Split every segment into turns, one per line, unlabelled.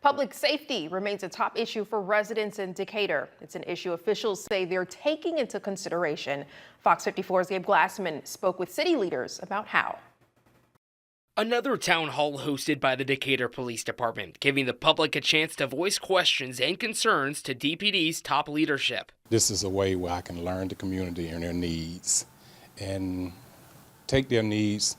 Public safety remains a top issue for residents in Decatur. It's an issue officials say they're taking into consideration. Fox 54's Gabe Glassman spoke with city leaders about how.
Another town hall hosted by the Decatur Police Department, giving the public a chance to voice questions and concerns to DPD's top leadership.
This is a way where I can learn the community and their needs and take their needs,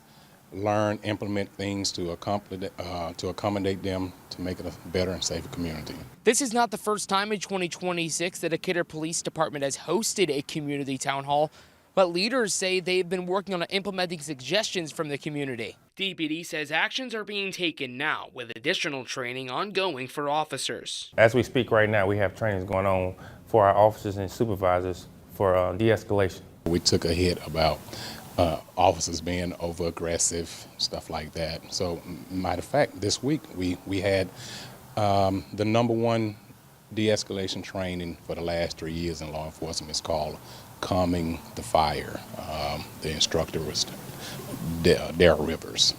learn, implement things to accommodate them to make it a better and safer community.
This is not the first time in 2026 the Decatur Police Department has hosted a community town hall, but leaders say they've been working on implementing suggestions from the community. DPD says actions are being taken now, with additional training ongoing for officers.
As we speak right now, we have trainings going on for our officers and supervisors for de-escalation.
We took a hit about officers being over-aggressive, stuff like that. So, matter of fact, this week we had the #1 de-escalation training for the last 3 years in law enforcement. It's called Calming the Fire. The instructor was Darryl Rivers.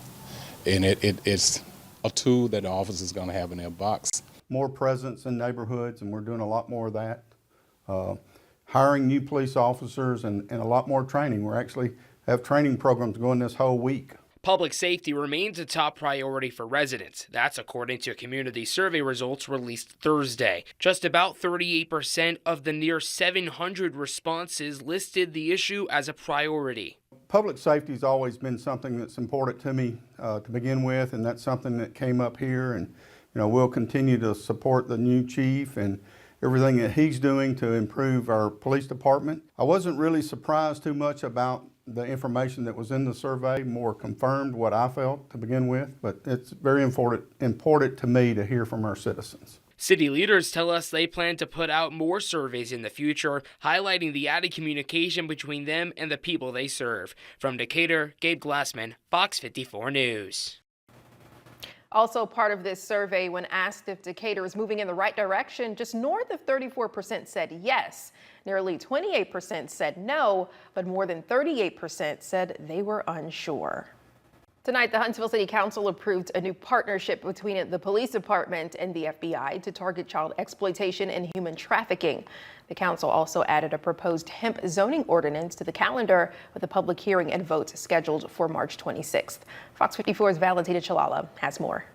And it's a tool that the officers is going to have in their box.
More presence in neighborhoods, and we're doing a lot more of that. Hiring new police officers and a lot more training. We're actually have training programs going this whole week.
Public safety remains a top priority for residents. That's according to community survey results released Thursday. Just about 38% of the near 700 responses listed the issue as a priority.
Public safety has always been something that's important to me to begin with, and that's something that came up here, and we'll continue to support the new chief and everything that he's doing to improve our police department. I wasn't really surprised too much about the information that was in the survey, more confirmed what I felt to begin with, but it's very important to me to hear from our citizens.
City leaders tell us they plan to put out more surveys in the future, highlighting the added communication between them and the people they serve. From Decatur, Gabe Glassman, Fox 54 News.
Also part of this survey, when asked if Decatur is moving in the right direction, just north of 34% said yes. Nearly 28% said no, but more than 38% said they were unsure. Tonight, the Huntsville City Council approved a new partnership between the police department and the FBI to target child exploitation and human trafficking. The council also added a proposed hemp zoning ordinance to the calendar, with a public hearing and vote scheduled for March 26th. Fox 54's Valentina Chalala has more.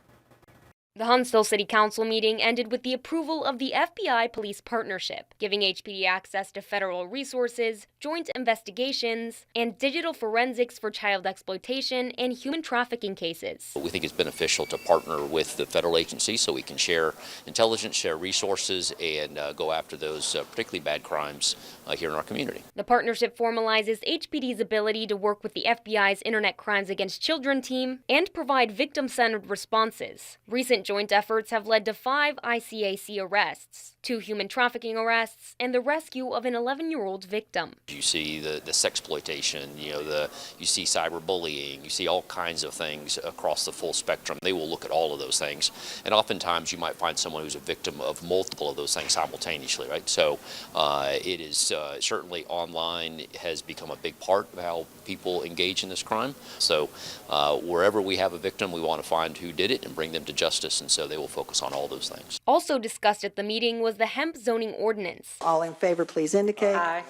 The Huntsville City Council meeting ended with the approval of the FBI police partnership, giving HPD access to federal resources, joint investigations, and digital forensics for child exploitation and human trafficking cases.
We think it's beneficial to partner with the federal agencies so we can share intelligence, share resources, and go after those particularly bad crimes here in our community.
The partnership formalizes HPD's ability to work with the FBI's Internet Crimes Against Children team and provide victim-centered responses. Recent joint efforts have led to 5 ICAC arrests, 2 human trafficking arrests, and the rescue of an 11-year-old victim.
You see the sexploitation, you see cyberbullying, you see all kinds of things across the full spectrum. They will look at all of those things, and oftentimes you might find someone who's a victim of multiple of those things simultaneously, right? So it is certainly online has become a big part of how people engage in this crime. So wherever we have a victim, we want to find who did it and bring them to justice, and so they will focus on all those things.
Also discussed at the meeting was the hemp zoning ordinance.
All in favor, please indicate.
Aye.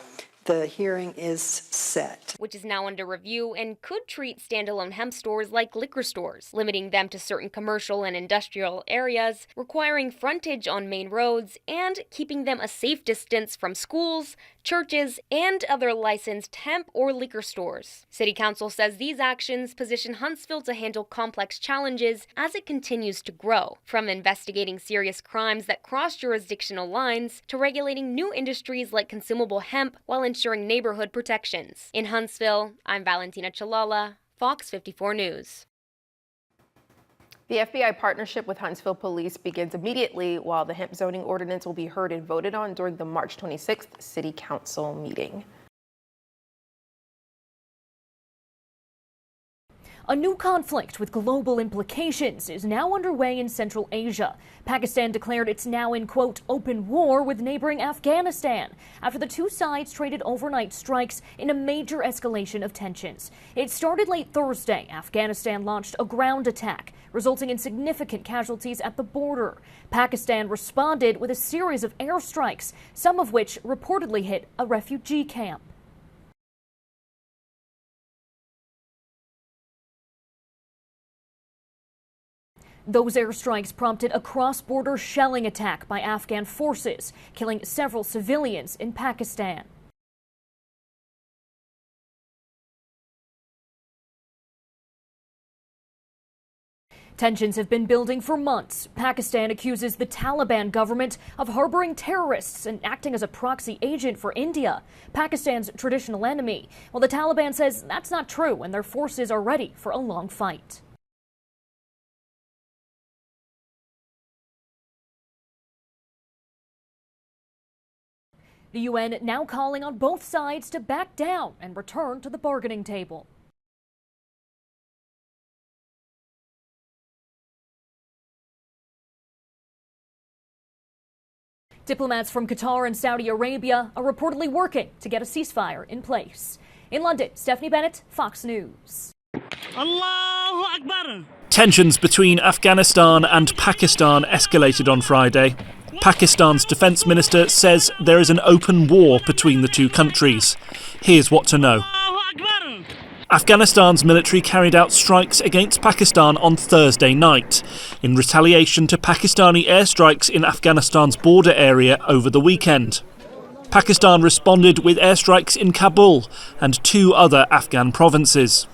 The hearing is set.
Which is now under review and could treat standalone hemp stores like liquor stores, limiting them to certain commercial and industrial areas, requiring frontage on main roads, and keeping them a safe distance from schools, churches, and other licensed hemp or liquor stores. City Council says these actions position Huntsville to handle complex challenges as it continues to grow, from investigating serious crimes that cross jurisdictional lines to regulating new industries like consumable hemp while ensuring neighborhood protections. In Huntsville, I'm Valentina Chalala, Fox 54 News.
The FBI partnership with Huntsville Police begins immediately, while the hemp zoning ordinance will be heard and voted on during the March 26th City Council meeting.
A new conflict with global implications is now underway in Central Asia. Pakistan declared it's now in, quote, open war with neighboring Afghanistan after the two sides traded overnight strikes in a major escalation of tensions. It started late Thursday. Afghanistan launched a ground attack, resulting in significant casualties at the border. Pakistan responded with a series of airstrikes, some of which reportedly hit a refugee camp. Those airstrikes prompted a cross-border shelling attack by Afghan forces, killing several civilians in Pakistan. Tensions have been building for months. Pakistan accuses the Taliban government of harboring terrorists and acting as a proxy agent for India, Pakistan's traditional enemy. Well, the Taliban says that's not true and their forces are ready for a long fight. The UN now calling on both sides to back down and return to the bargaining table. Diplomats from Qatar and Saudi Arabia are reportedly working to get a ceasefire in place. In London, Stephanie Bennett, Fox News.
Allahu Akbar.
Tensions between Afghanistan and Pakistan escalated on Friday. Pakistan's defence minister says there is an open war between the two countries. Here's what to know. Afghanistan's military carried out strikes against Pakistan on Thursday night, in retaliation to Pakistani airstrikes in Afghanistan's border area over the weekend. Pakistan responded with airstrikes in Kabul and two other Afghan provinces.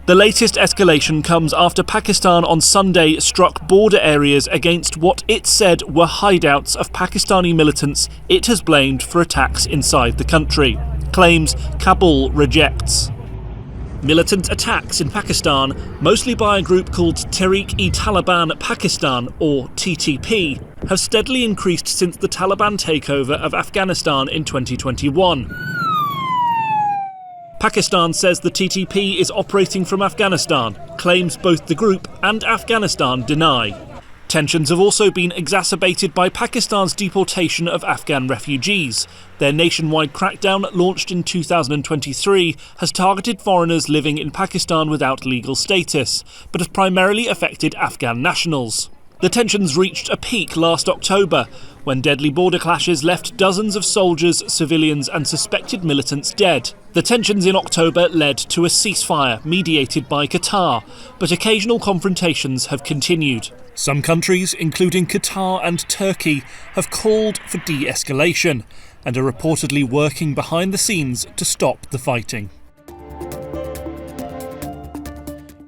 The latest escalation comes after Pakistan on Sunday struck border areas against what it said were hideouts of Pakistani militants it has blamed for attacks inside the country. Claims Kabul rejects. Militant attacks in Pakistan, mostly by a group called Tehreek-e-Taliban Pakistan, or TTP, have steadily increased since the Taliban takeover of Afghanistan in 2021. Pakistan says the TTP is operating from Afghanistan, claims both the group and Afghanistan deny. Tensions have also been exacerbated by Pakistan's deportation of Afghan refugees. Their nationwide crackdown, launched in 2023, has targeted foreigners living in Pakistan without legal status, but has primarily affected Afghan nationals. The tensions reached a peak last October, when deadly border clashes left dozens of soldiers, civilians and suspected militants dead. The tensions in October led to a ceasefire mediated by Qatar, but occasional confrontations have continued. Some countries, including Qatar and Turkey, have called for de-escalation and are reportedly working behind the scenes to stop the fighting.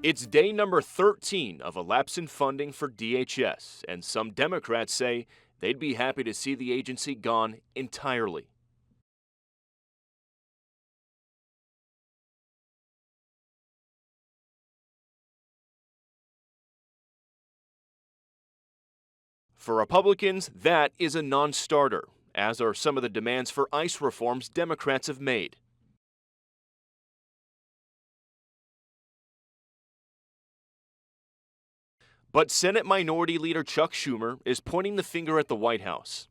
It's day number 13 of a lapse in funding for DHS, and some Democrats say they'd be happy to see the agency gone entirely. For Republicans, that is a non-starter, as are some of the demands for ICE reforms Democrats have made. But Senate Minority Leader Chuck Schumer is pointing the finger at the White House.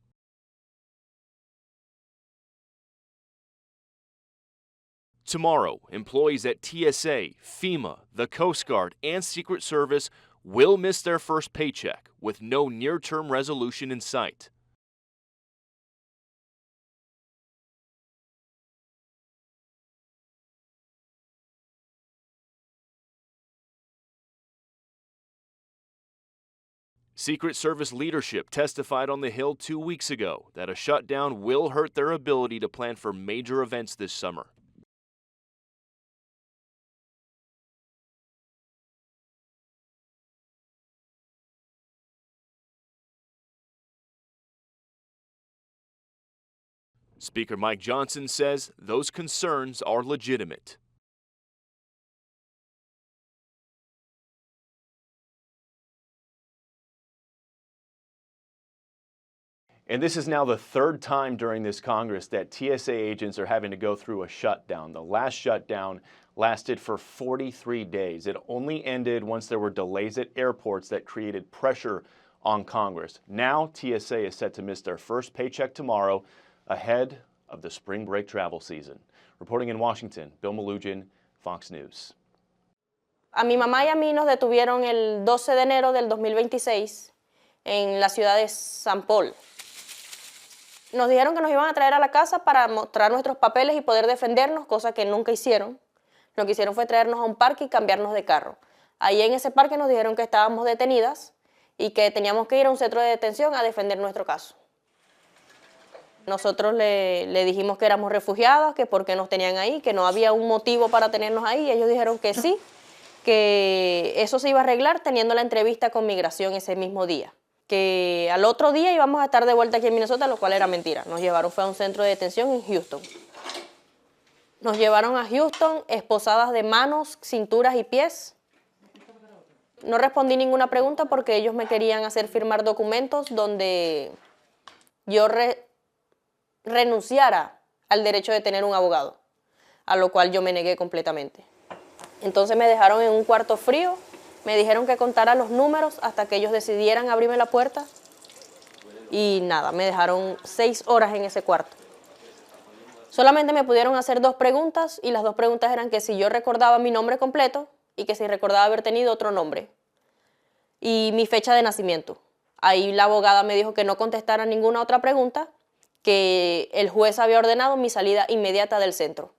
Tomorrow, employees at TSA, FEMA, the Coast Guard, and Secret Service will miss their first paycheck with no near-term resolution in sight. Secret Service leadership testified on the Hill 2 weeks ago that a shutdown will hurt their ability to plan for major events this summer. Speaker Mike Johnson says those concerns are legitimate.
And this is now the third time during this Congress that TSA agents are having to go through a shutdown. The last shutdown lasted for 43 days. It only ended once there were delays at airports that created pressure on Congress. Now, TSA is set to miss their first paycheck tomorrow ahead of the spring break travel season. Reporting in Washington, Bill Malugin, Fox News.
A mi mamá y a mí nos detuvieron el 12 de enero del 2026 en la ciudad de San Paul. Nos dijeron que nos iban a traer a la casa para mostrar nuestros papeles y poder defendernos, cosa que nunca hicieron. Lo que hicieron fue traernos a un parque y cambiarnos de carro. Ahí en ese parque nos dijeron que estábamos detenidas y que teníamos que ir a un centro de detención a defender nuestro caso. Nosotros le dijimos que éramos refugiadas, que por qué nos tenían ahí, que no había un motivo para tenernos ahí. Y ellos dijeron que sí, que eso se iba a arreglar teniendo la entrevista con migración ese mismo día. Que al otro día íbamos a estar de vuelta aquí en Minnesota, lo cual era mentira. Nos llevaron, fue a un centro de detención en Houston. Nos llevaron a Houston esposadas de manos, cinturas y pies. No respondí ninguna pregunta porque ellos me querían hacer firmar documentos donde yo renunciara al derecho de tener un abogado, a lo cual yo me negué completamente. Entonces me dejaron en un cuarto frío, me dijeron que contara los números hasta que ellos decidieran abrirme la puerta y nada, me dejaron 6 horas en ese cuarto. Solamente me pudieron hacer 2 preguntas y las 2 preguntas eran que si yo recordaba mi nombre completo y que si recordaba haber tenido otro nombre y mi fecha de nacimiento. Ahí la abogada me dijo que no contestara ninguna otra pregunta, que el juez había ordenado mi salida inmediata del centro.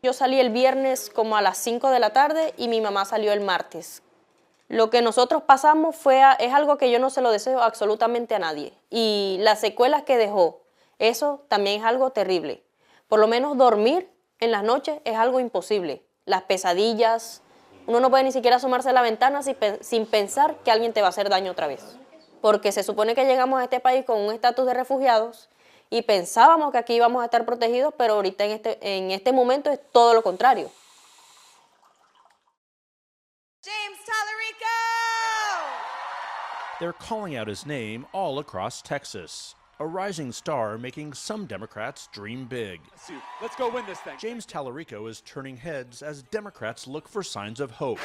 Yo salí el viernes como a las 5 de la tarde y mi mamá salió el martes. Lo que nosotros pasamos es algo que yo no se lo deseo absolutamente a nadie. Y las secuelas que dejó, eso también es algo terrible. Por lo menos dormir en las noches es algo imposible. Las pesadillas, uno no puede ni siquiera asomarse a la ventana sin pensar que alguien te va a hacer daño otra vez. Porque se supone que llegamos a este país con un estatus de refugiados y pensábamos que aquí íbamos a estar protegidos, pero ahorita en este momento es todo lo contrario.
James Tallarico!
They're calling out his name all across Texas. A rising star making some Democrats dream big.
Let's go win this thing.
James Tallarico is turning heads as Democrats look for signs of hope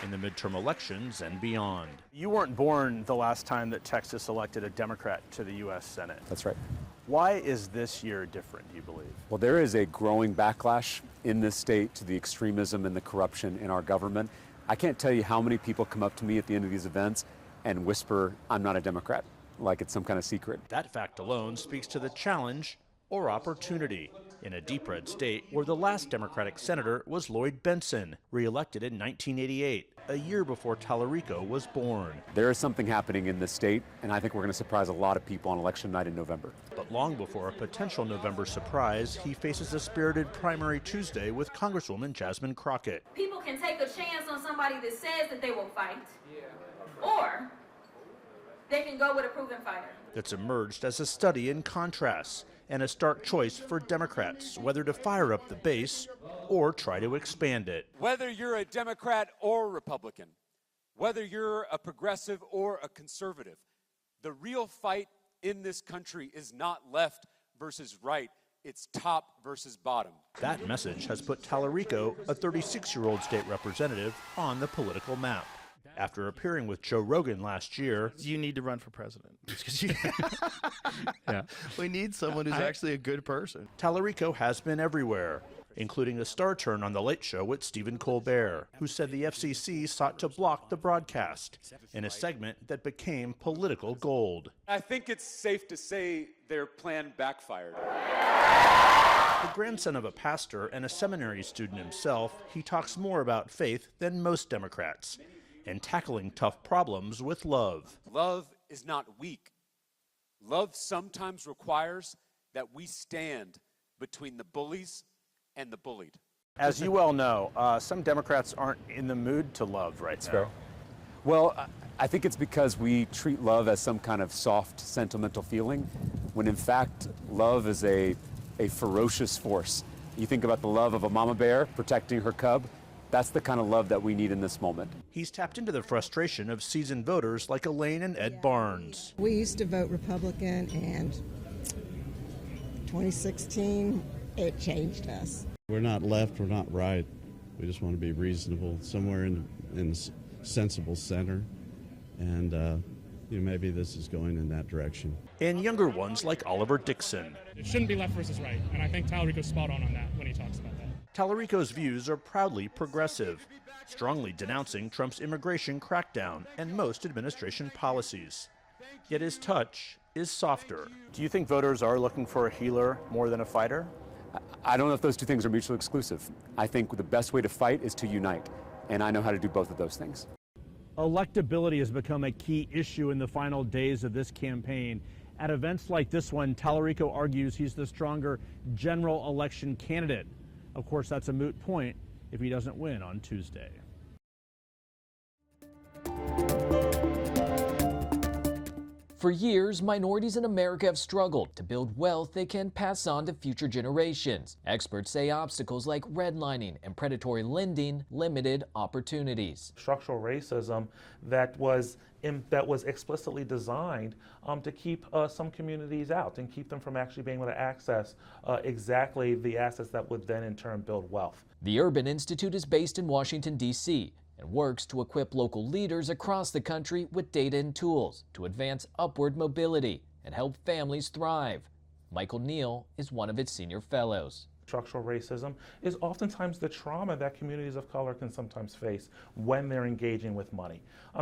in the midterm elections and beyond.
You weren't born the last time that Texas elected a Democrat to the U.S. Senate.
That's right.
Why is this year different, do you believe?
Well, there is a growing backlash in this state to the extremism and the corruption in our government. I can't tell you how many people come up to me at the end of these events and whisper, I'm not a Democrat, like it's some kind of secret.
That fact alone speaks to the challenge or opportunity in a deep red state where the last Democratic senator was Lloyd Bentsen, re-elected in 1988, a year before Tallarico was born.
There is something happening in this state, and I think we're going to surprise a lot of people on election night in November.
But long before a potential November surprise, he faces a spirited primary Tuesday with Congresswoman Jasmine Crockett.
People can take a chance on somebody that says that they will fight, or they can go with a proven fighter.
That's emerged as a study in contrasts and a stark choice for Democrats, whether to fire up the base or try to expand it.
Whether you're a Democrat or a Republican, whether you're a progressive or a conservative, the real fight in this country is not left versus right, it's top versus bottom.
That message has put Tallarico, a 36-year-old state representative, on the political map. After appearing with Joe Rogan last year,
you need to run for president. Yeah. We need someone who's actually a good person.
Tallarico has been everywhere, including a star turn on The Late Show with Stephen Colbert, who said the FCC sought to block the broadcast in a segment that became political gold.
I think it's safe to say their plan backfired.
The grandson of a pastor and a seminary student himself, he talks more about faith than most Democrats, and tackling tough problems with love.
Love is not weak. Love sometimes requires that we stand between the bullies and the bullied.
As you well know, some Democrats aren't in the mood to love right now.
Well, I think it's because we treat love as some kind of soft, sentimental feeling, when in fact, love is a ferocious force. You think about the love of a mama bear protecting her cub. That's the kind of love that we need in this moment.
He's tapped into the frustration of seasoned voters like Elaine and Ed Barnes.
We used to vote Republican, and 2016, it changed us.
We're not left, we're not right.
We just want to be reasonable, somewhere in a sensible center, and maybe this is going in that direction.
And younger ones like Oliver Dixon.
It shouldn't be left versus right, and I think Tallarico's spot on that when he talks about that.
Tallarico's views are proudly progressive, strongly denouncing Trump's immigration crackdown and most administration policies. Yet his touch is softer.
Do you think voters are looking for a healer more than a fighter?
I don't know if those two things are mutually exclusive. I think the best way to fight is to unite, and I know how to do both of those things.
Electability has become a key issue in the final days of this campaign. At events like this one, Tallarico argues he's the stronger general election candidate. Of course, that's a moot point if he doesn't win on Tuesday.
For years, minorities in America have struggled to build wealth they can pass on to future generations. Experts say obstacles like redlining and predatory lending limited opportunities.
Structural racism that was explicitly designed to keep some communities out and keep them from actually being able to access exactly the assets that would then in turn build wealth.
The Urban Institute is based in Washington, D.C., and works to equip local leaders across the country with data and tools to advance upward mobility and help families thrive. Michael Neal is one of its senior fellows.
Structural racism is oftentimes the trauma that communities of color can sometimes face when they're engaging with money.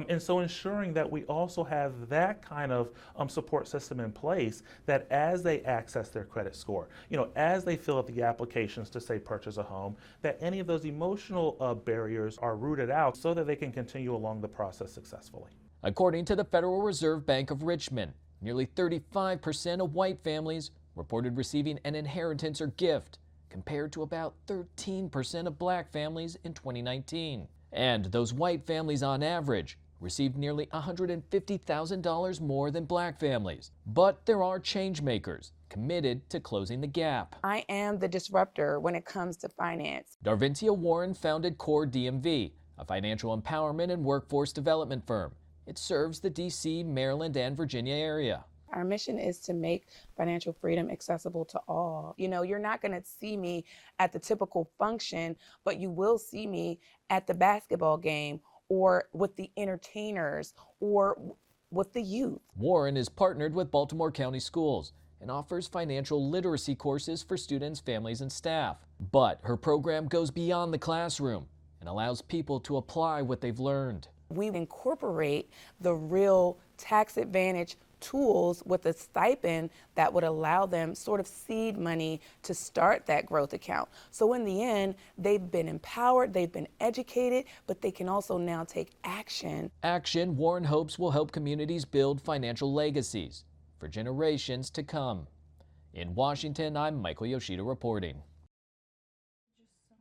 And so ensuring that we also have that kind of support system in place, that as they access their credit score, as they fill out the applications to say purchase a home, that any of those emotional barriers are rooted out so that they can continue along the process successfully.
According to the Federal Reserve Bank of Richmond, nearly 35% of white families reported receiving an inheritance or gift, compared to about 13% of black families in 2019. And those white families on average received nearly $150,000 more than black families. But there are change makers committed to closing the gap.
I am the disruptor when it comes to finance.
Darvintia Warren founded Core DMV, a financial empowerment and workforce development firm. It serves the D.C., Maryland, and Virginia area.
Our mission is to make financial freedom accessible to all. You're not going to see me at the typical function, but you will see me at the basketball game or with the entertainers or with the youth.
Warren is partnered with Baltimore County Schools and offers financial literacy courses for students, families, and staff. But her program goes beyond the classroom and allows people to apply what they've learned.
We incorporate the real tax advantage tools with a stipend that would allow them sort of seed money to start that growth account. So in the end, they've been empowered, they've been educated, but they can also now take action.
Action, Warren hopes, will help communities build financial legacies for generations to come. In Washington, I'm Michael Yoshida reporting.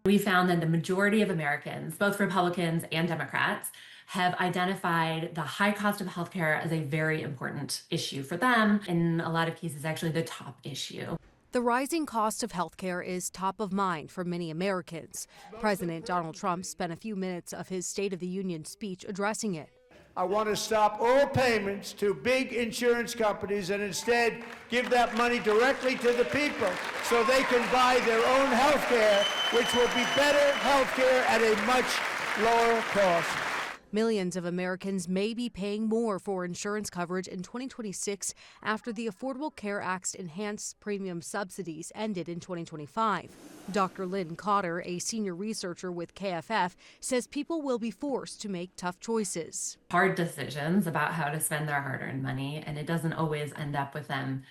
We found that the majority of Americans, both Republicans and Democrats, have identified the high cost of healthcare as a very important issue for them. In a lot of cases, actually the top issue.
The rising cost of healthcare is top of mind for many Americans. President Donald Trump spent a few minutes of his State of the Union speech addressing it.
I want to stop all payments to big insurance companies and instead give that money directly to the people so they can buy their own health care, which will be better health care at a much lower cost.
Millions of Americans may be paying more for insurance coverage in 2026 after the Affordable Care Act's enhanced premium subsidies ended in 2025. Dr. Lynn Cotter, a senior researcher with KFF, says people will be forced to make tough choices.
Hard decisions about how to spend their hard-earned money, and it doesn't always end up with them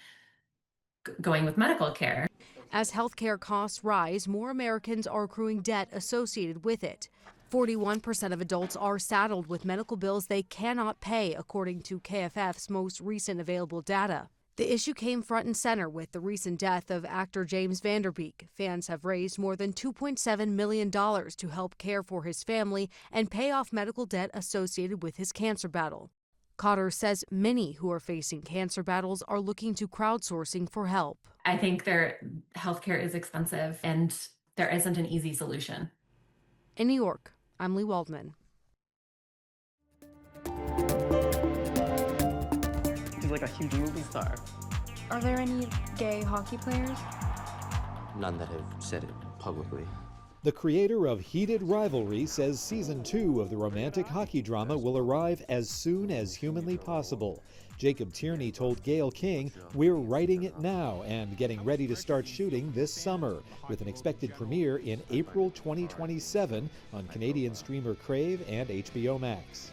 going with medical care.
As healthcare costs rise, more Americans are accruing debt associated with it. 41% of adults are saddled with medical bills they cannot pay, according to KFF's most recent available data. The issue came front and center with the recent death of actor James Van Der Beek. Fans have raised more than $2.7 million to help care for his family and pay off medical debt associated with his cancer battle. Cotter says many who are facing cancer battles are looking to crowdsourcing for help.
I think their healthcare is expensive and there isn't an easy solution.
In New York, I'm Lee Waldman.
He's like a huge movie star.
Are there any gay hockey players?
None that have said it publicly.
The creator of Heated Rivalry says season 2 of the romantic hockey drama will arrive as soon as humanly possible. Jacob Tierney told Gayle King, "We're writing it now and getting ready to start shooting this summer," with an expected premiere in April 2027 on Canadian streamer Crave and HBO Max.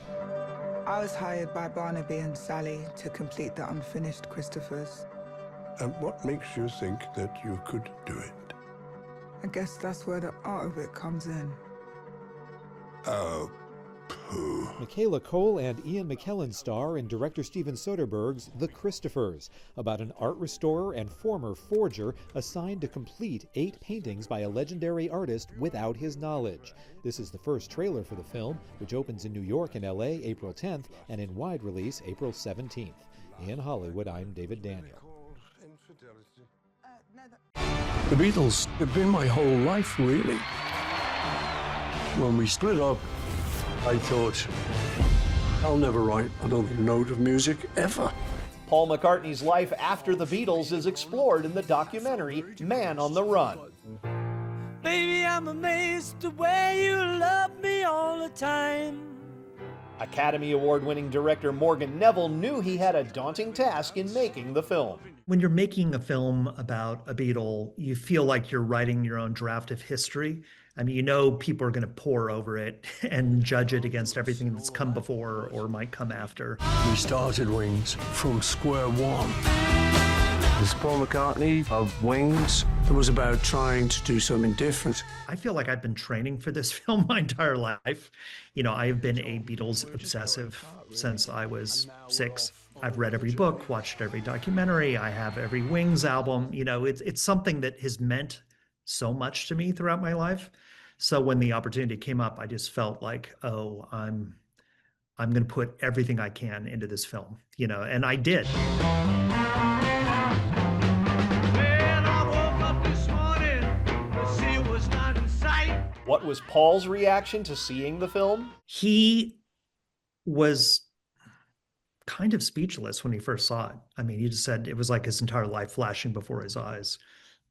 I was hired by Barnaby and Sally to complete the unfinished Christophers.
And what makes you think that you could do it?
I guess that's where the art of it comes in.
Oh, pooh.
Michaela Cole and Ian McKellen star in director Steven Soderbergh's The Christophers, about an art restorer and former forger assigned to complete 8 paintings by a legendary artist without his knowledge. This is the first trailer for the film, which opens in New York and LA April 10th and in wide release April 17th. In Hollywood, I'm David Daniel.
The Beatles have been my whole life, really. When we split up, I thought, I'll never write another note of music ever.
Paul McCartney's life after the Beatles is explored in the documentary Man on the Run.
Baby, I'm amazed the way you love me all the time.
Academy Award-winning director Morgan Neville knew he had a daunting task in making the film.
When you're making a film about a Beatle, you feel like you're writing your own draft of history. I mean, you know people are going to pore over it and judge it against everything that's come before or might come after.
We started Wings from square one. This Paul McCartney of Wings. It was about trying to do something different.
I feel like I've been training for this film my entire life. You know, I've been a Beatles obsessive since I was 6. I've read every book, watched every documentary. I have every Wings album. You know, it's something that has meant so much to me throughout my life. So when the opportunity came up, I just felt like, oh, I'm going to put everything I can into this film, you know, and I did.
What was Paul's reaction to seeing the film?
He was kind of speechless when he first saw it. I mean, he just said it was like his entire life flashing before his eyes.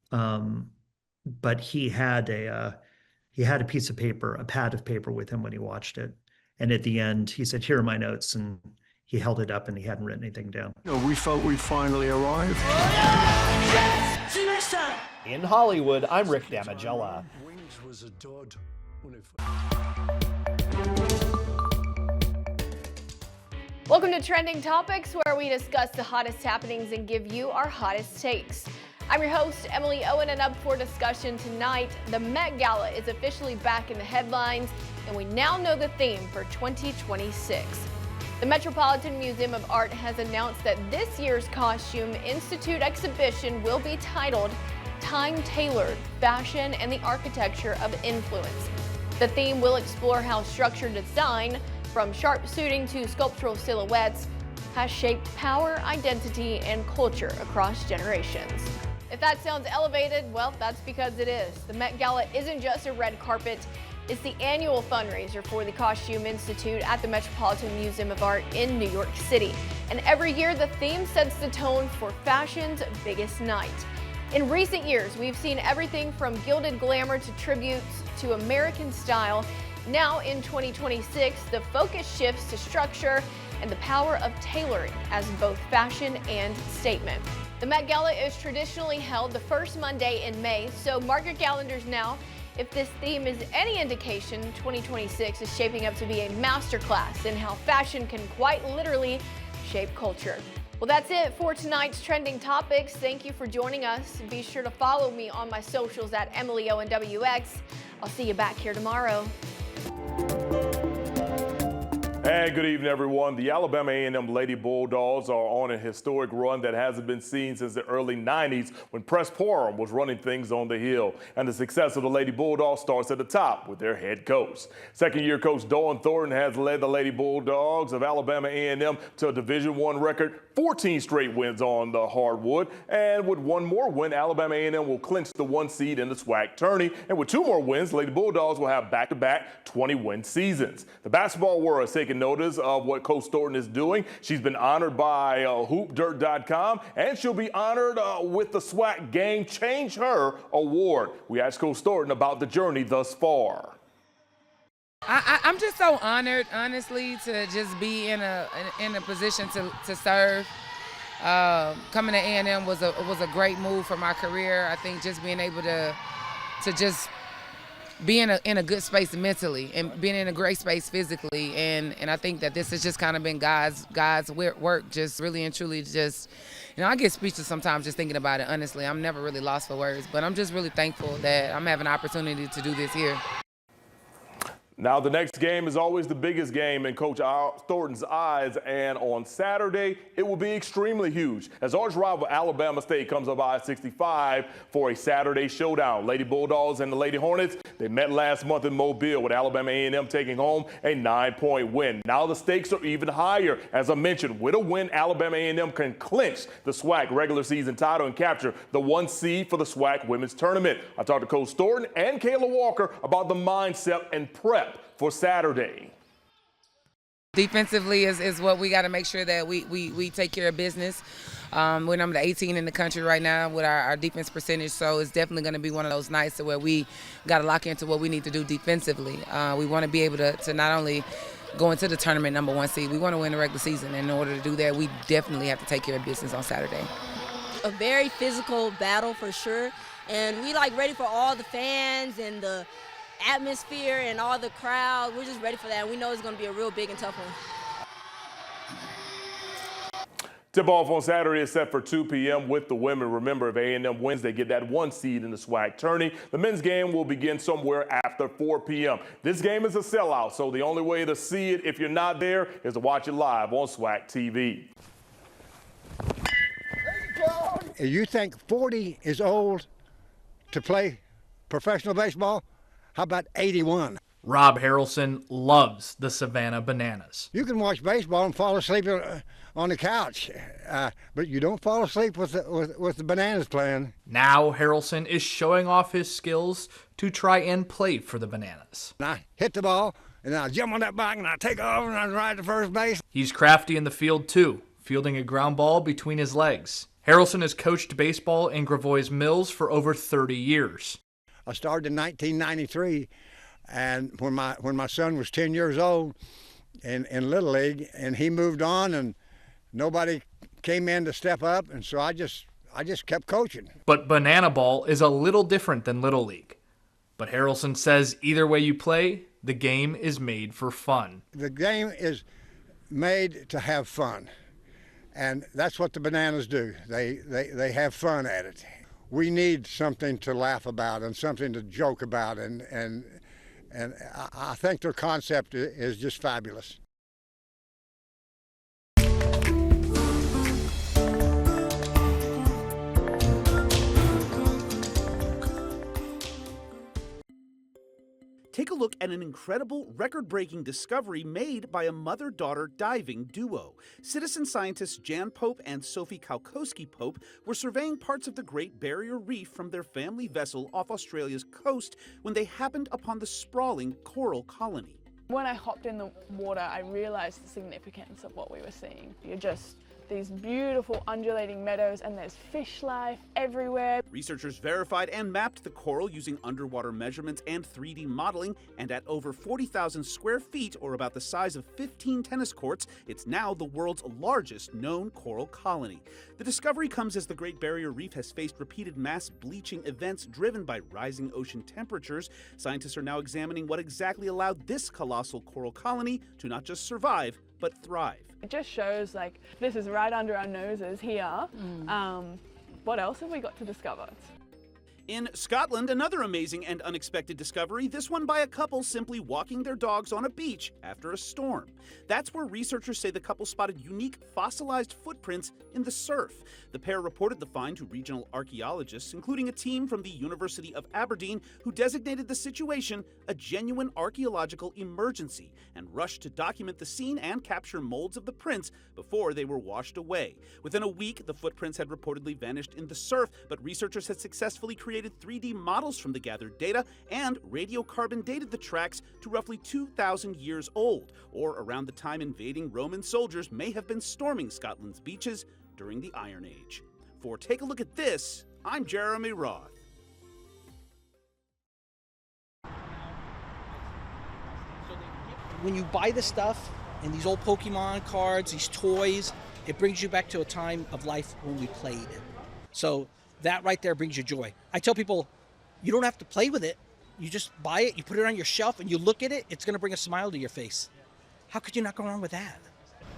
But he had a piece of paper, a pad of paper with him when he watched it. And at the end, he said, "Here are my notes." And he held it up and he hadn't written anything down.
You know, we felt we'd finally arrived.
In Hollywood, I'm Rick Damigella.
Wings was a dud when it...
Welcome to Trending Topics, where we discuss the hottest happenings and give you our hottest takes. I'm your host, Emily Owen, and up for discussion tonight, the Met Gala is officially back in the headlines, and we now know the theme for 2026. The Metropolitan Museum of Art has announced that this year's Costume Institute exhibition will be titled Time-Tailored Fashion and the Architecture of Influence. The theme will explore how structured design, from sharp suiting to sculptural silhouettes, has shaped power, identity, and culture across generations. If that sounds elevated, well, that's because it is. The Met Gala isn't just a red carpet. It's the annual fundraiser for the Costume Institute at the Metropolitan Museum of Art in New York City. And every year, the theme sets the tone for fashion's biggest night. In recent years, we've seen everything from gilded glamour to tributes to American style. Now in 2026, the focus shifts to structure and the power of tailoring as both fashion and statement. The Met Gala is traditionally held the first Monday in May, so mark your calendars now. If this theme is any indication, 2026 is shaping up to be a masterclass in how fashion can quite literally shape culture. Well, that's it for tonight's Trending Topics. Thank you for joining us. Be sure to follow me on my socials at EmilyOwenWX. I'll see you back here tomorrow.
And good evening, everyone. The Alabama A&M Lady Bulldogs are on a historic run that hasn't been seen since the early 90s when Press Parham was running things on the Hill. And the success of the Lady Bulldogs starts at the top with their head coach. Second-year coach Dawn Thornton has led the Lady Bulldogs of Alabama A&M to a Division I record, 14 straight wins on the hardwood. And with one more win, Alabama A&M will clinch the 1 seed in the SWAC tourney. And with 2 more wins, Lady Bulldogs will have back-to-back 20-win seasons. The basketball world is taking taking notice of what Coach Thornton is doing. She's been honored by hoopdirt.com, and she'll be honored with the SWAC Game Change Her Award. We asked Coach Thornton about the journey thus far.
I'm just so honored, honestly, to just be in a position to serve. Coming to A&M was a great move for my career. I think just being able to just be in a good space mentally and being in a great space physically, and I think that this has just kind of been God's work, just really and truly just, I get speechless sometimes just thinking about it, honestly. I'm never really lost for words, but I'm just really thankful that I'm having an opportunity to do this here.
Now, the next game is always the biggest game in Coach Thornton's eyes, and on Saturday, it will be extremely huge as arch rival Alabama State comes up I-65 for a Saturday showdown. Lady Bulldogs and the Lady Hornets, they met last month in Mobile with Alabama A&M taking home a 9-point win. Now the stakes are even higher. As I mentioned, with a win, Alabama A&M can clinch the SWAC regular season title and capture the 1 seed for the SWAC women's tournament. I talked to Coach Thornton and Kayla Walker about the mindset and prep for Saturday.
Defensively is what we got to make sure that we take care of business. We're number 18 in the country right now with our defense percentage, so it's definitely going to be one of those nights where we got to lock into what we need to do defensively. We want to be able to not only go into the tournament number 1 seed, we want to win the regular season. And in order to do that, we definitely have to take care of business on Saturday.
A very physical battle for sure, and we ready for all the fans and the atmosphere and all the crowd. We're just ready for that. We know it's going to be a real big and tough one.
Tip-off on Saturday is set for 2 p.m. with the women. Remember, if A&M wins, they get that 1 seed in the SWAC tourney. The men's game will begin somewhere after 4 p.m. This game is a sellout, so the only way to see it if you're not there is to watch it live on SWAC TV.
You think 40 is old to play professional baseball? How about 81?
Rob Harrelson loves the Savannah Bananas.
You can watch baseball and fall asleep on the couch, but you don't fall asleep with the Bananas playing.
Now Harrelson is showing off his skills to try and play for the Bananas.
And I hit the ball, and I jump on that bike, and I take off, and I ride to first base.
He's crafty in the field, too, fielding a ground ball between his legs. Harrelson has coached baseball in Gravois Mills for over 30 years.
I started in 1993, and when my son was 10 years old in Little League, and he moved on, and nobody came in to step up, and so I just kept coaching.
But Banana Ball is a little different than Little League. But Harrelson says either way you play, the game is made for fun.
The game is made to have fun, and that's what the Bananas do. They have fun at it. We need something to laugh about and something to joke about, and I think their concept is just fabulous.
Take a look at an incredible, record-breaking discovery made by a mother-daughter diving duo. Citizen scientists Jan Pope and Sophie Kalkowski-Pope were surveying parts of the Great Barrier Reef from their family vessel off Australia's coast when they happened upon the sprawling coral colony.
When I hopped in the water, I realized the significance of what we were seeing. You're just these beautiful undulating meadows, and there's fish life everywhere.
Researchers verified and mapped the coral using underwater measurements and 3D modeling, and at over 40,000 square feet, or about the size of 15 tennis courts, it's now the world's largest known coral colony. The discovery comes as the Great Barrier Reef has faced repeated mass bleaching events driven by rising ocean temperatures. Scientists are now examining what exactly allowed this colossal coral colony to not just survive, but thrive.
It just shows this is right under our noses here. What else have we got to discover?
In Scotland, another amazing and unexpected discovery, this one by a couple simply walking their dogs on a beach after a storm. That's where researchers say the couple spotted unique fossilized footprints in the surf. The pair reported the find to regional archaeologists, including a team from the University of Aberdeen, who designated the situation a genuine archaeological emergency and rushed to document the scene and capture molds of the prints before they were washed away. Within a week, the footprints had reportedly vanished in the surf, but researchers had successfully created created 3D models from the gathered data and radiocarbon dated the tracks to roughly 2,000 years old, or around the time invading Roman soldiers may have been storming Scotland's beaches during the Iron Age. For Take a Look at This, I'm Jeremy Roth.
When you buy the stuff and these old Pokemon cards, these toys, it brings you back to a time of life when we played. So that right there brings you joy. I tell people, you don't have to play with it. You just buy it, you put it on your shelf, and you look at it, it's gonna bring a smile to your face. How could you not go wrong with that?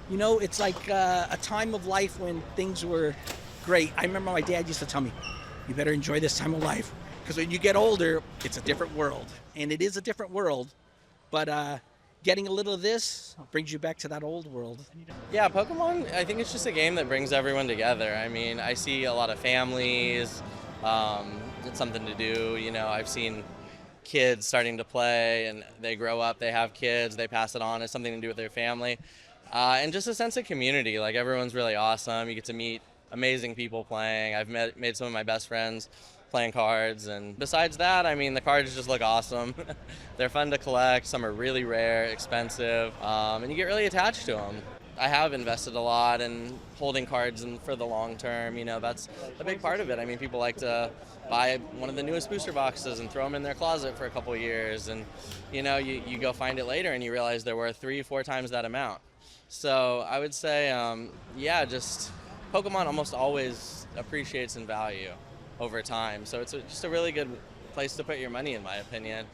You know, it's like a time of life when things were great. I remember my dad used to tell me, you better enjoy this time of life, because when you get older, it's a different world. And it is a different world, but getting a little of this brings you back to that old world.
Yeah, Pokemon, I think it's just a game that brings everyone together. I mean, I see a lot of families, it's something to do, you know, I've seen kids starting to play and they grow up, they have kids, they pass it on, it's something to do with their family. And just a sense of community, like everyone's really awesome, you get to meet amazing people playing. I've made some of my best friends playing cards, and besides that, I mean, the cards just look awesome. They're fun to collect, some are really rare, expensive, and you get really attached to them. I have invested a lot in holding cards for the long term, you know, that's a big part of it. I mean, people like to buy one of the newest booster boxes and throw them in their closet for a couple of years, and you know, you go find it later and you realize they're worth 3-4 times that amount. So I would say, yeah, just Pokemon almost always appreciates in value over time. So it's just a really good place to put your money, in my opinion.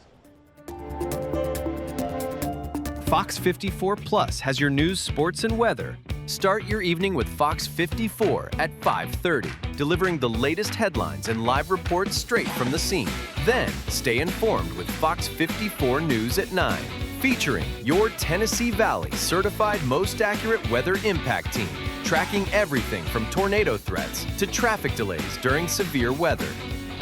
Fox 54 Plus has your news, sports, and weather. Start your evening with Fox 54 at 5:30, delivering the latest headlines and live reports straight from the scene. Then stay informed with Fox 54 News at 9. Featuring your Tennessee Valley certified most accurate weather impact team, tracking everything from tornado threats to traffic delays during severe weather.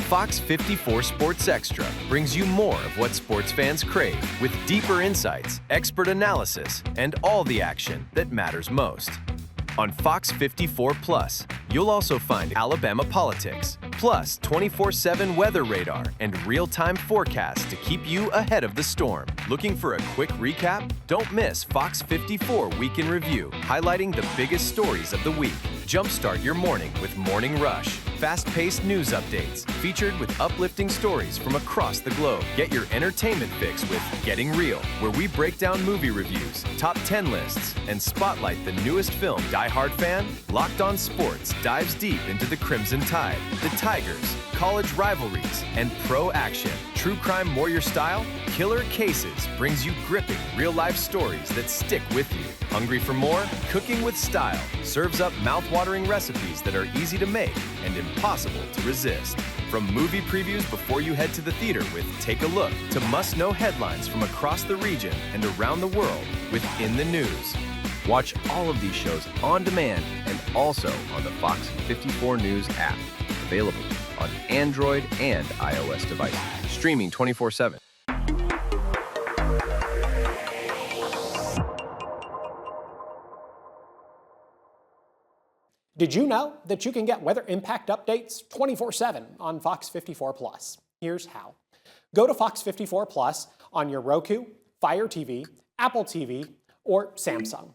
Fox 54 Sports Extra brings you more of what sports fans crave, with deeper insights, expert analysis, and all the action that matters most. On Fox 54 Plus, you'll also find Alabama politics, plus 24/7 weather radar and real-time forecasts to keep you ahead of the storm. Looking for a quick recap? Don't miss Fox 54 Week in Review, highlighting the biggest stories of the week. Jumpstart your morning with Morning Rush. Fast-paced news updates, featured with uplifting stories from across the globe. Get your entertainment fix with Getting Real, where we break down movie reviews, top 10 lists, and spotlight the newest film. Die Hard fan? Locked On Sports dives deep into the Crimson Tide, the Tigers, college rivalries, and pro action. True crime warrior style? Killer Cases brings you gripping real-life stories that stick with you. Hungry for more? Cooking with Style serves up mouth-watering recipes that are easy to make and impossible to resist. From movie previews before you head to the theater with Take a Look, to must-know headlines from across the region and around the world with In the News. Watch all of these shows on demand and also on the Fox 54 News app. Available on Android and iOS devices. Streaming 24/7.
Did you know that you can get weather impact updates 24/7 on Fox 54 Plus? Here's how. Go to Fox 54 Plus on your Roku, Fire TV, Apple TV, or Samsung.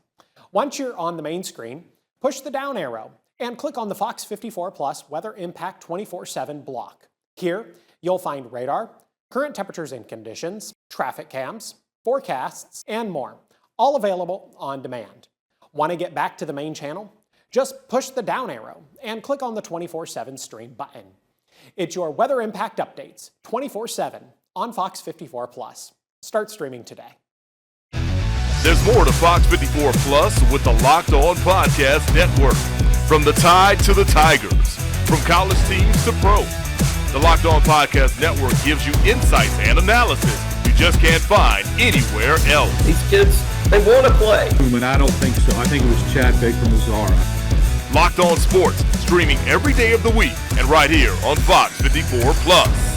Once you're on the main screen, push the down arrow and click on the Fox 54 Plus Weather Impact 24/7 block. Here, you'll find radar, current temperatures and conditions, traffic cams, forecasts, and more, all available on demand. Want to get back to the main channel? Just push the down arrow and click on the 24/7 stream button. It's your weather impact updates 24/7 on Fox 54 Plus. Start streaming today.
There's more to Fox 54 Plus with the Locked On Podcast Network. From the Tide to the Tigers, from college teams to pro, the Locked On Podcast Network gives you insights and analysis you just can't find anywhere else.
These kids, they want to play.
But I don't think so. I think it was Chad Baker Mazzara.
Locked On Sports, streaming every day of the week and right here on Fox 54 Plus.